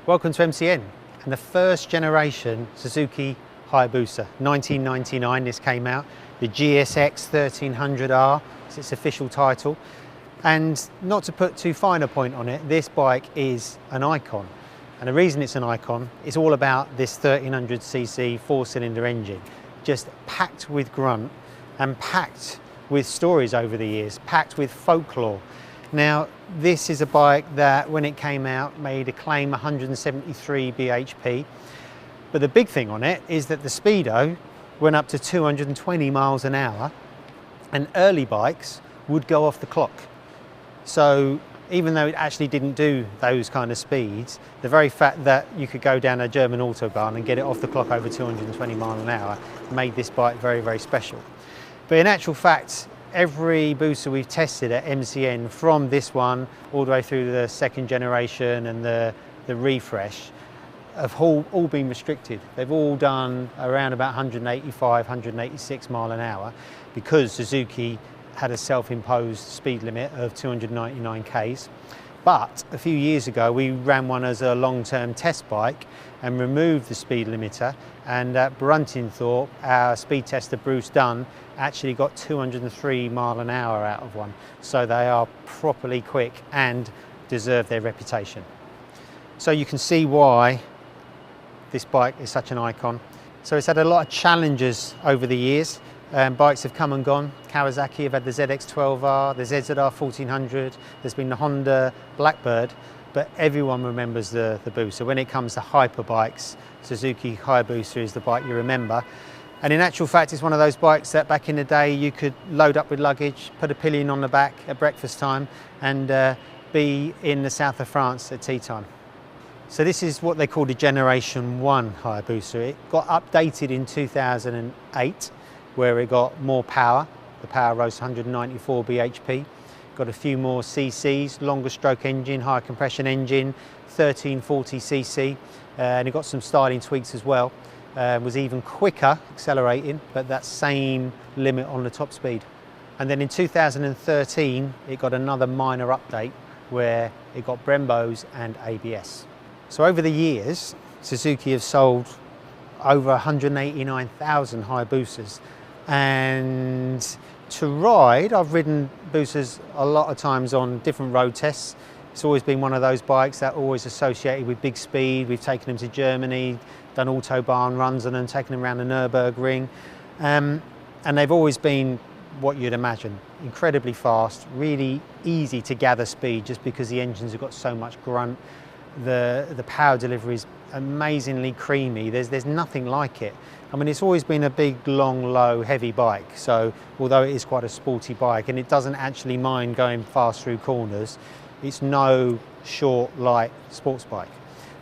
Welcome to MCN and the first generation Suzuki Hayabusa. 1999 this came out, the GSX 1300R is its official title. And not to put too fine a point on it, this bike is an icon. And the reason it's an icon, it's all about this 1300cc four-cylinder engine, just packed with grunt and packed with stories over the years, packed with folklore. Now, this is a bike that, when it came out, made a claim 173 bhp. But the big thing on it is that the speedo went up to 220 miles an hour, and early bikes would go off the clock. So even though it actually didn't do those kind of speeds, the very fact that you could go down a German autobahn and get it off the clock over 220 miles an hour made this bike very, very special. But in actual fact, every Busa we've tested at MCN, from this one all the way through the second generation and the refresh, have all been restricted. They've all done around about 185, 186 mile an hour because Suzuki had a self-imposed speed limit of 299 k's. But a few years ago we ran one as a long-term test bike and removed the speed limiter, and at Bruntingthorpe our speed tester Bruce Dunn actually got 203 mile an hour out of one. So they are properly quick and deserve their reputation. So you can see why this bike is such an icon. So it's had a lot of challenges over the years. Bikes have come and gone. Kawasaki have had the ZX12R, the ZZR 1400, there's been the Honda Blackbird, but everyone remembers the Busa. When it comes to hyper bikes, Suzuki Hayabusa is the bike you remember. And in actual fact, it's one of those bikes that back in the day you could load up with luggage, put a pillion on the back at breakfast time, and be in the south of France at tea time. So this is what they call the Generation 1 Hayabusa. It got updated in 2008, where it got more power. The power rose to 194 bhp. Got a few more cc's, longer stroke engine, higher compression engine, 1340cc, and it got some styling tweaks as well. Was even quicker accelerating, but that same limit on the top speed. And then in 2013, it got another minor update where it got Brembos and ABS. So over the years, Suzuki have sold over 189,000 Hayabusas. And to ride, I've ridden Busas a lot of times on different road tests. It's always been one of those bikes that are always associated with big speed. We've taken them to Germany, done autobahn runs on them, taken them around the Nürburgring. And they've always been what you'd imagine, incredibly fast, really easy to gather speed just because the engines have got so much grunt. The power delivery is amazingly creamy. There's nothing like it. I mean, it's always been a big, long, low, heavy bike. So although it is quite a sporty bike and it doesn't actually mind going fast through corners, it's no short, light sports bike.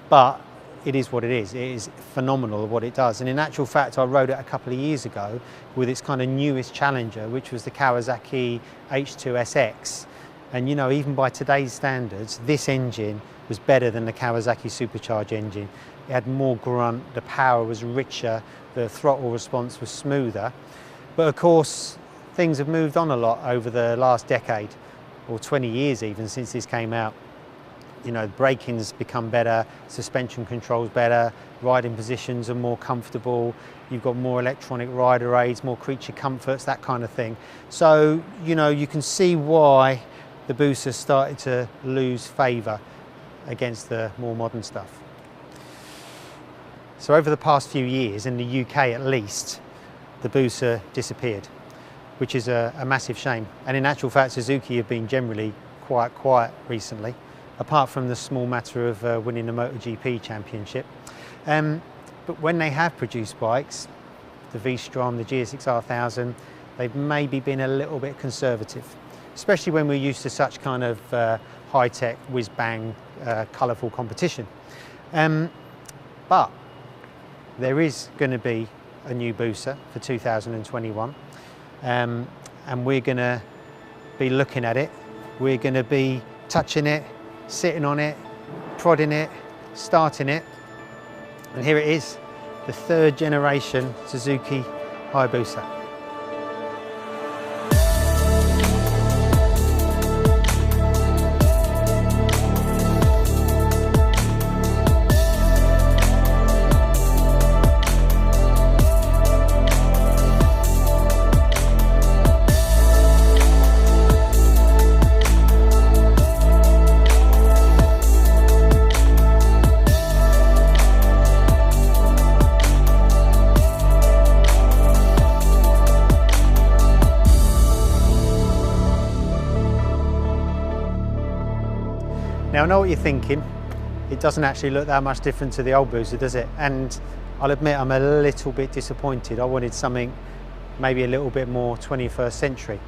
But it is what it is. It is phenomenal what it does. And in actual fact, I rode it a couple of years ago with its kind of newest challenger, which was the Kawasaki H2SX. And you know, even by today's standards, this engine was better than the Kawasaki supercharged engine. It had more grunt, the power was richer, the throttle response was smoother. But of course, things have moved on a lot over the last decade, or 20 years even, since this came out. You know, braking's become better, suspension control's better, riding positions are more comfortable, you've got more electronic rider aids, more creature comforts, that kind of thing. So, you know, you can see why the Busa started to lose favour against the more modern stuff. So over the past few years, in the UK at least, the Busa disappeared, which is a massive shame. And in actual fact, Suzuki have been generally quite quiet recently, apart from the small matter of winning the MotoGP championship. But when they have produced bikes, the V-Strom, the GSX-R 1000, they've maybe been a little bit conservative, especially when we're used to such kind of high-tech, whiz-bang, colourful competition. But there is going to be a new Busa for 2021, and we're going to be looking at it. We're going to be touching it, sitting on it, prodding it, starting it, and here it is, the third generation Suzuki Hayabusa. I know what you're thinking. It doesn't actually look that much different to the old Busa, does it? And I'll admit I'm a little bit disappointed. I wanted something maybe a little bit more 21st century,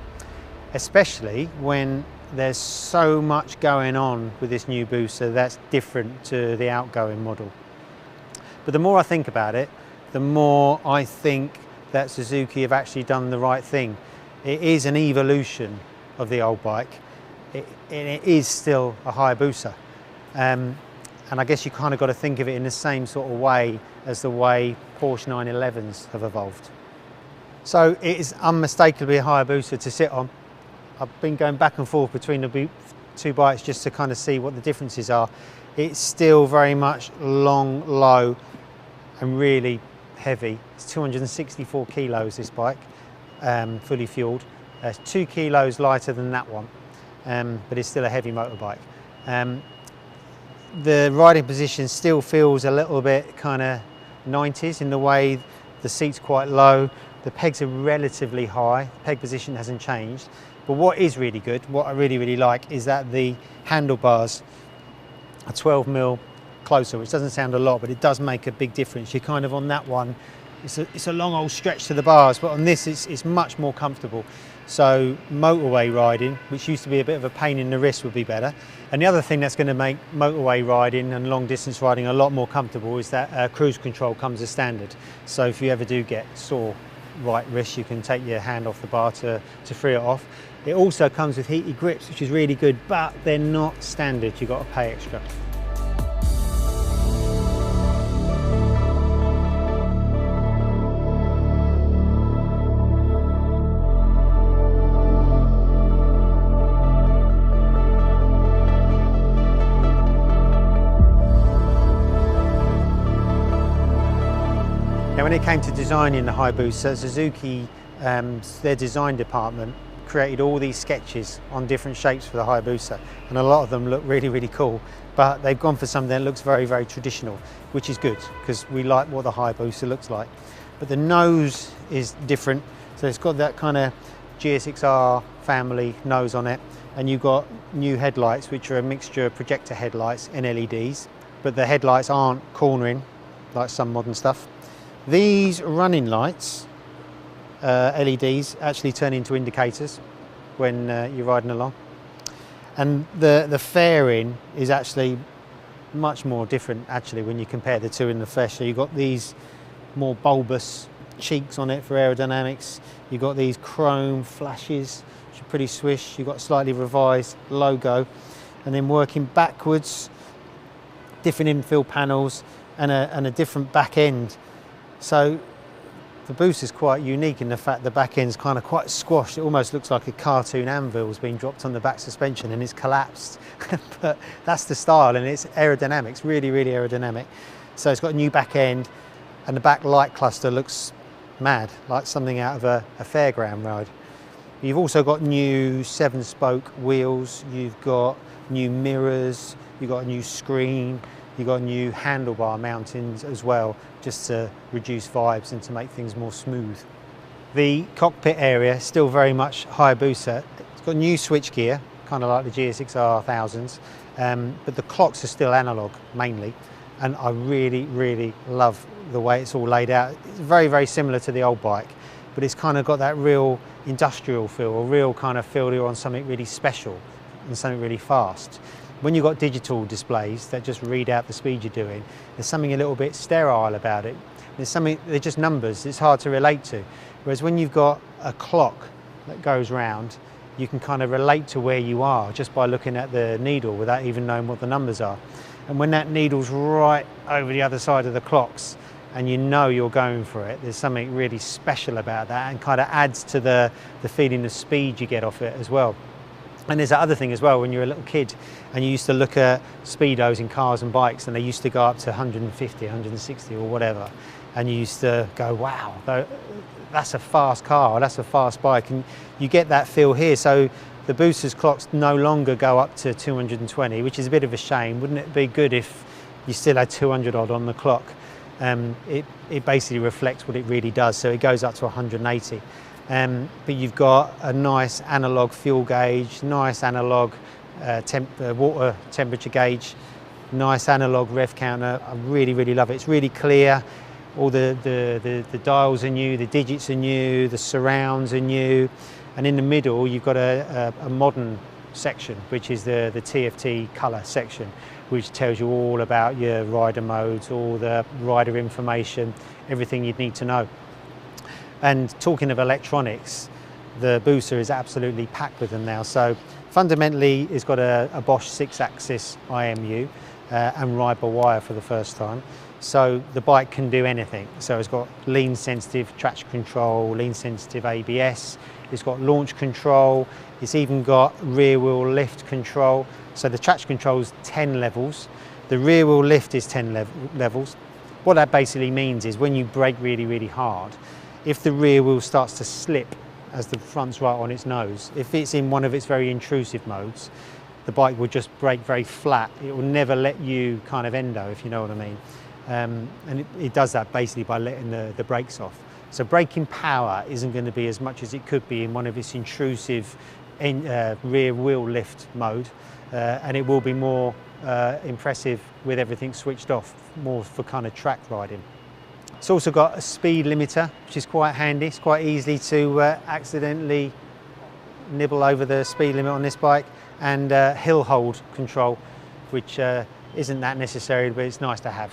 especially when there's so much going on with this new Busa that's different to the outgoing model. But the more I think about it, the more I think that Suzuki have actually done the right thing. It is an evolution of the old bike. It is still a Hayabusa. And I guess you kind of got to think of it in the same sort of way as the way Porsche 911s have evolved. So it is unmistakably a Hayabusa to sit on. I've been going back and forth between the two bikes just to kind of see what the differences are. It's still very much long, low and really heavy. It's 264 kilos, this bike, fully fueled. It's 2 kilos lighter than that one, but it's still a heavy motorbike. The riding position still feels a little bit kind of 90s in the way the seat's quite low, the pegs are relatively high, the peg position hasn't changed. But what is really good, what I really like, is that the handlebars are 12mm closer, which doesn't sound a lot, but it does make a big difference. You're kind of on that one, it's a long old stretch to the bars, but on this it's much more comfortable. So motorway riding, which used to be a bit of a pain in the wrist, would be better. And the other thing that's going to make motorway riding and long distance riding a lot more comfortable is that cruise control comes as standard. So if you ever do get sore right wrist, you can take your hand off the bar to free it off. It also comes with heated grips, which is really good, but they're not standard. You've got to pay extra. Now, when it came to designing the Hayabusa, Suzuki, their design department, created all these sketches on different shapes for the Hayabusa, and a lot of them look really cool, but they've gone for something that looks very traditional, which is good because we like what the Hayabusa looks like. But the nose is different, so it's got that kind of GSX-R family nose on it, and you've got new headlights which are a mixture of projector headlights and LEDs, but the headlights aren't cornering like some modern stuff. These running lights, LEDs, actually turn into indicators when you're riding along. And the fairing is actually much more different actually when you compare the two in the flesh. So you've got these more bulbous cheeks on it for aerodynamics. You've got these chrome flashes, which are pretty swish. You've got a slightly revised logo. And then working backwards, different infill panels and a different back end. So the Busa is quite unique in the fact the back end's kind of quite squashed. It almost looks like a cartoon anvil's been dropped on the back suspension and it's collapsed. But that's the style, and it's aerodynamics, really aerodynamic. So it's got a new back end, and the back light cluster looks mad, like something out of a fairground ride. You've also got new 7-spoke wheels, you've got new mirrors, you've got a new screen, you've got new handlebar mountings as well, just to reduce vibes and to make things more smooth. The cockpit area is still very much Hayabusa. It's got new switchgear, kind of like the GSX-R 1000s, but the clocks are still analog mainly, and I really love the way it's all laid out. It's very similar to the old bike, but it's kind of got that real industrial feel, a real kind of feel you're on something really special and something really fast. When you've got digital displays that just read out the speed you're doing, there's something a little bit sterile about it. There's something, they're just numbers, it's hard to relate to. Whereas when you've got a clock that goes round, you can kind of relate to where you are just by looking at the needle without even knowing what the numbers are. And when that needle's right over the other side of the clocks and you know you're going for it, there's something really special about that, and kind of adds to the feeling of speed you get off it as well. And there's that other thing as well, when you're a little kid and you used to look at speedos in cars and bikes, and they used to go up to 150, 160 or whatever, and you used to go, wow, that's a fast car, or that's a fast bike, and you get that feel here. So the Busa's clocks no longer go up to 220, which is a bit of a shame. Wouldn't it be good if you still had 200 odd on the clock? It basically reflects what it really does, so it goes up to 180. But you've got a nice analog fuel gauge, nice analog water temperature gauge, nice analog rev counter. I really love it. It's really clear. All the dials are new, the digits are new, the surrounds are new, and in the middle you've got a modern section, which is the TFT colour section, which tells you all about your rider modes, all the rider information, everything you'd need to know. And talking of electronics, the Busa is absolutely packed with them now. So fundamentally it's got a Bosch 6-axis IMU and ride-by-wire for the first time. So the bike can do anything. So it's got lean sensitive traction control, lean sensitive ABS, it's got launch control, it's even got rear wheel lift control. So the traction control is 10 levels, the rear wheel lift is 10 levels. What that basically means is when you brake really hard, if the rear wheel starts to slip as the front's right on its nose, if it's in one of its very intrusive modes, the bike will just brake very flat. It will never let you kind of endo, if you know what I mean. And it does that basically by letting the brakes off. So braking power isn't going to be as much as it could be in one of its intrusive rear wheel lift mode, and it will be more impressive with everything switched off, more for kind of track riding. It's also got a speed limiter, which is quite handy. It's quite easy to accidentally nibble over the speed limit on this bike, and hill hold control, which isn't that necessary, but it's nice to have.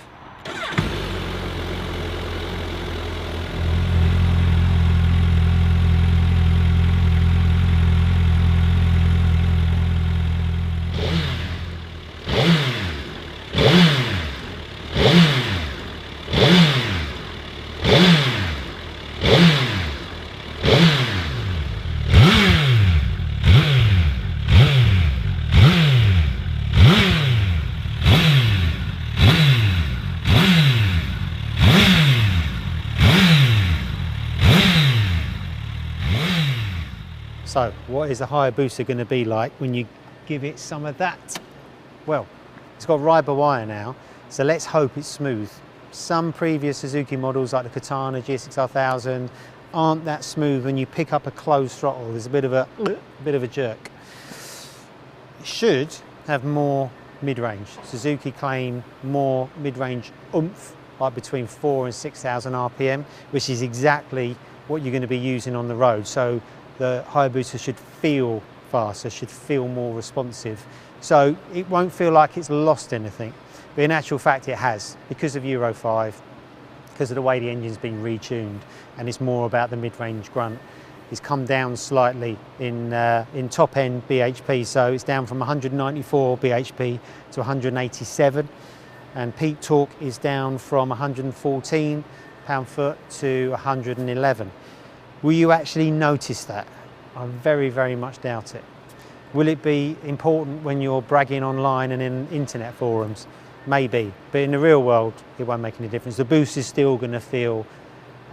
So what is the Hayabusa going to be like when you give it some of that? Well, it's got ride-by-wire now, so let's hope it's smooth. Some previous Suzuki models like the Katana GSX-R1000 aren't that smooth. When you pick up a closed throttle, there's a bit of a jerk. It should have more mid-range. Suzuki claim more mid-range oomph, like between 4,000 and 6,000 RPM, which is exactly what you're going to be using on the road. So the Hayabusa should feel faster, should feel more responsive. So it won't feel like it's lost anything, but in actual fact it has, because of Euro 5, because of the way the engine's been retuned, and it's more about the mid-range grunt. It's come down slightly in top-end bhp, so it's down from 194 bhp to 187, and peak torque is down from 114 pound-foot to 111. Will you actually notice that? I very much doubt it. Will it be important when you're bragging online and in internet forums? Maybe, but in the real world it won't make any difference. The boost is still going to feel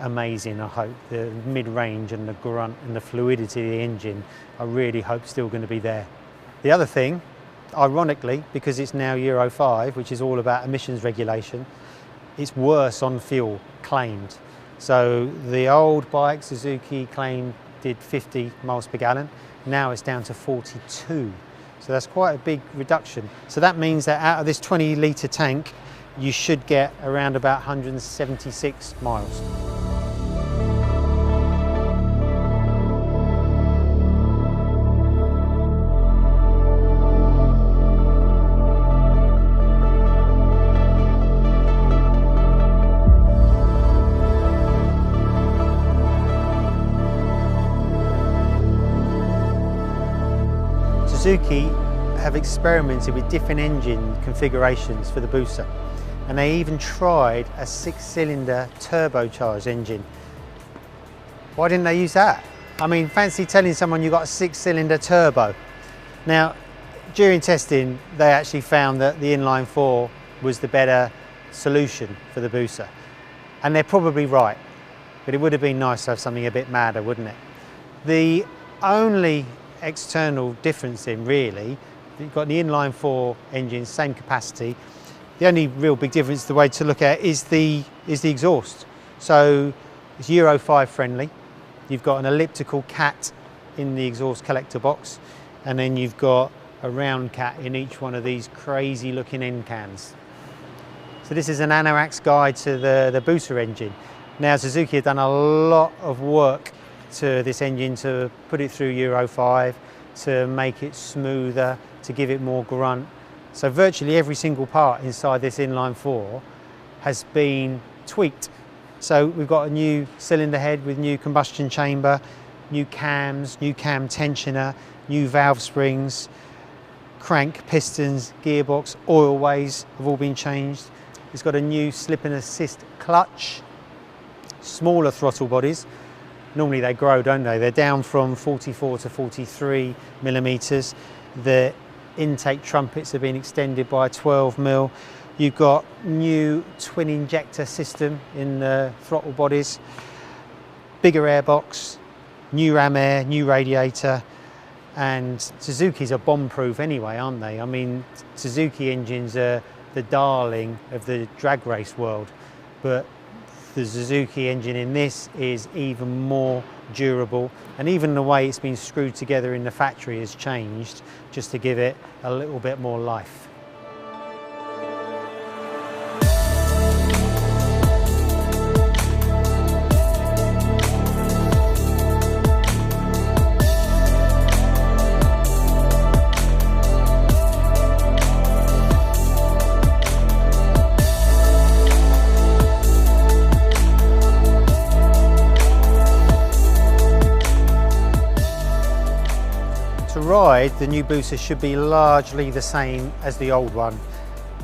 amazing, I hope. The mid-range and the grunt and the fluidity of the engine, I really hope still going to be there. The other thing, ironically, because it's now Euro 5, which is all about emissions regulation, it's worse on fuel, claimed. So the old bike Suzuki claimed did 50 miles per gallon. Now it's down to 42. So that's quite a big reduction. So that means that out of this 20-litre tank, you should get around about 176 miles. Suzuki have experimented with different engine configurations for the Busa, and they even tried a 6-cylinder turbocharged engine. Why didn't they use that? I mean, fancy telling someone you got a 6-cylinder turbo. Now, during testing, they actually found that the inline 4 was the better solution for the Busa, and they're probably right, but it would have been nice to have something a bit madder, wouldn't it? The only external difference in, really, you've got the inline 4 engine, same capacity. The only real big difference, the way to look at it, is the exhaust. So it's Euro 5 friendly. You've got an elliptical cat in the exhaust collector box, and then you've got a round cat in each one of these crazy looking end cans. So this is an anorak's guide to the Busa engine. Now Suzuki have done a lot of work to this engine to put it through Euro 5, to make it smoother, to give it more grunt. So virtually every single part inside this inline 4 has been tweaked. So we've got a new cylinder head with new combustion chamber, new cams, new cam tensioner, new valve springs, crank, pistons, gearbox, oil ways have all been changed. It's got a new slip and assist clutch, smaller throttle bodies. Normally they grow, don't they? They're down from 44 to 43 millimeters. The intake trumpets have been extended by 12 mil. You've got new twin injector system in the throttle bodies, bigger airbox, new ram air, new radiator. And Suzuki's are bomb-proof anyway, aren't they? I mean, Suzuki engines are the darling of the drag race world, but the Suzuki engine in this is even more durable, and even the way it's been screwed together in the factory has changed just to give it a little bit more life. To ride, the new Busa should be largely the same as the old one,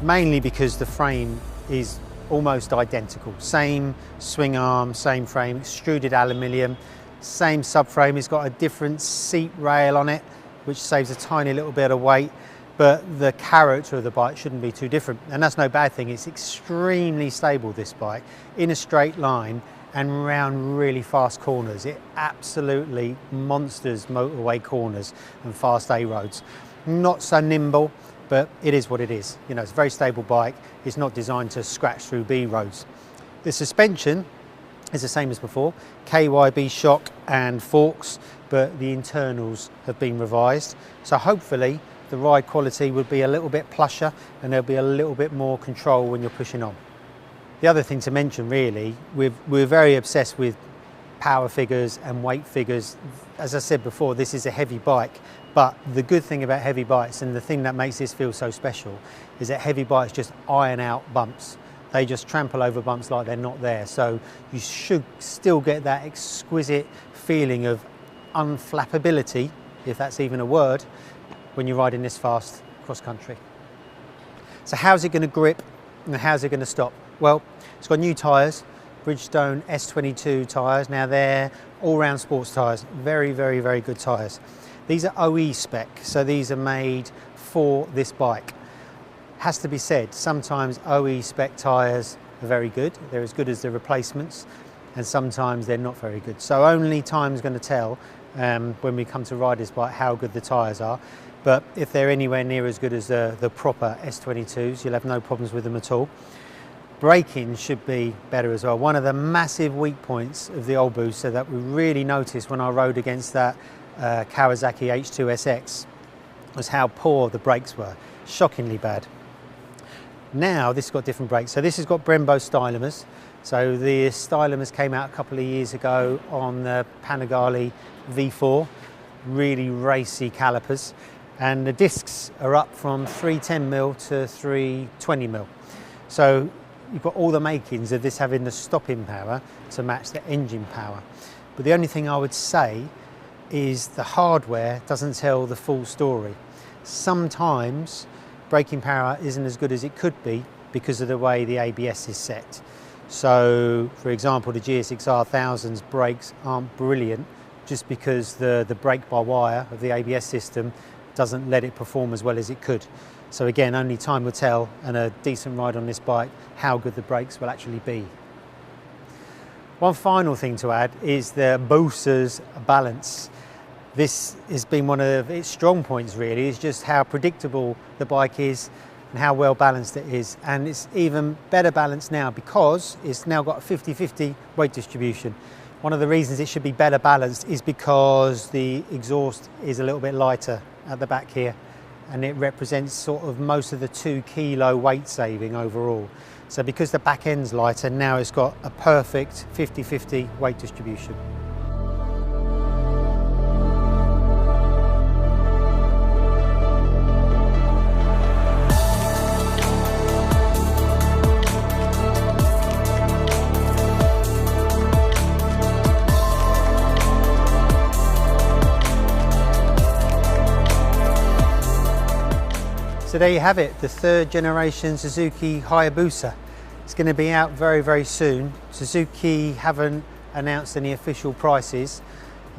mainly because the frame is almost identical. Same swing arm, same frame, extruded aluminium, same subframe. It's got a different seat rail on it, which saves a tiny little bit of weight, but the character of the bike shouldn't be too different. And that's no bad thing. It's extremely stable, this bike, in a straight line and round really fast corners. It absolutely monsters motorway corners and fast A roads. Not so nimble, but it is what it is. You know, it's a very stable bike. It's not designed to scratch through B roads. The suspension is the same as before, KYB shock and forks, but the internals have been revised. So hopefully the ride quality would be a little bit plusher and there'll be a little bit more control when you're pushing on. The other thing to mention really, we're very obsessed with power figures and weight figures. As I said before, this is a heavy bike, but the good thing about heavy bikes and the thing that makes this feel so special is that heavy bikes just iron out bumps. They just trample over bumps like they're not there. So you should still get that exquisite feeling of unflappability, if that's even a word, when you're riding this fast cross country. So how's it going to grip and how's it going to stop? Well, it's got new tyres, Bridgestone S22 tyres. Now they're all-round sports tyres, very, very, very good tyres. These are OE spec, so these are made for this bike. Has to be said, sometimes OE spec tyres are very good. They're as good as the replacements, and sometimes they're not very good. So only time's going to tell when we come to ride this bike how good the tyres are. But if they're anywhere near as good as the proper S22s, you'll have no problems with them at all. Braking should be better as well. One of the massive weak points of the old Busa that we really noticed when I rode against that Kawasaki H2SX was how poor the brakes were. Shockingly bad. Now this has got different brakes. So this has got Brembo stylometers. So the stylometers came out a couple of years ago on the Panigale V4, really racy calipers. And the discs are up from 310mm to 320mm. So you've got all the makings of this having the stopping power to match the engine power. But the only thing I would say is the hardware doesn't tell the full story. Sometimes braking power isn't as good as it could be because of the way the ABS is set. So, for example, the GSX-R 1000's brakes aren't brilliant just because the brake-by-wire of the ABS system doesn't let it perform as well as it could. So again, only time will tell, and a decent ride on this bike, how good the brakes will actually be. One final thing to add is the Busa's balance. This has been one of its strong points really, is just how predictable the bike is and how well balanced it is. And it's even better balanced now because it's now got a 50-50 weight distribution. One of the reasons it should be better balanced is because the exhaust is a little bit lighter at the back here. and it represents sort of most of the 2 kilo weight saving overall. So because the back end's lighter, now it's got a perfect 50-50 weight distribution. So there you have it, the 3rd generation Suzuki Hayabusa. It's going to be out very, very soon. Suzuki haven't announced any official prices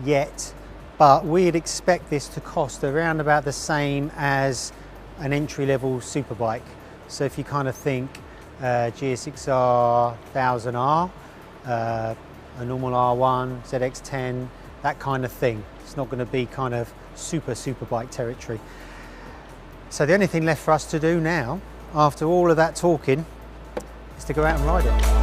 yet, but we'd expect this to cost around about the same as an entry-level superbike. So if you kind of think GSX-R 1000R, a normal R1, ZX-10, that kind of thing. It's not going to be kind of superbike territory. So the only thing left for us to do now, after all of that talking, is to go out and ride it.